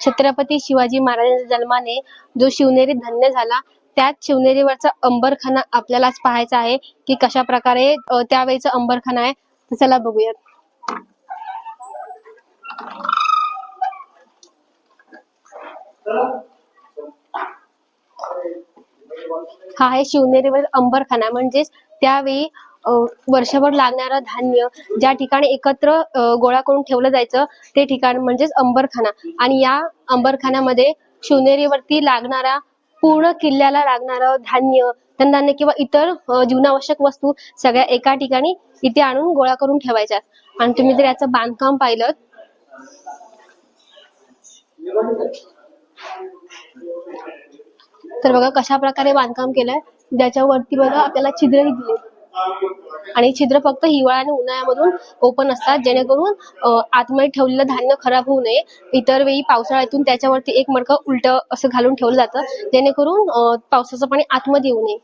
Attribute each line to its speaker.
Speaker 1: छत्रपती शिवाजी महाराजांच्या जन्माने जो शिवनेरी धन्य झाला, त्याच शिवनेरीवरचा अंबरखाना आपल्याला आज पाहायचा आहे की कशा प्रकारे त्यावेळीचा अंबरखाना आहे. तर चला बघूयात. हा आहे शिवनेरीवर अंबरखाना, म्हणजेच त्यावेळी वर्षभर लागणारं धान्य ज्या ठिकाणी एकत्र गोळा करून ठेवलं जायचं ते ठिकाण म्हणजेच अंबरखाना. आणि या अंबरखान्यामध्ये शिवनेरीवरती लागणारा पूर्ण किल्ल्याला लागणारं धान्य, धनधान्य किंवा इतर जीवनावश्यक वस्तू सगळ्या एका ठिकाणी इथे आणून गोळा करून ठेवायच्या. आणि तुम्ही जर याचं बांधकाम पाहिलं तर बघा कशा प्रकारे बांधकाम केलंय. ज्याच्यावरती बघा आपल्याला छिद्रही दिले, आणि छिद्र फक्त हिवाळा आणि उन्हाळ्यामधून ओपन असतात, जेणेकरून आतमध्ये ठेवलेलं धान्य खराब होऊ नये. इतर वेळी पावसाळ्यातून त्याच्यावरती एक मडकं उलट असं घालून ठेवलं जातं, जेणेकरून पावसाचं पाणी आतमध्ये येऊ नये.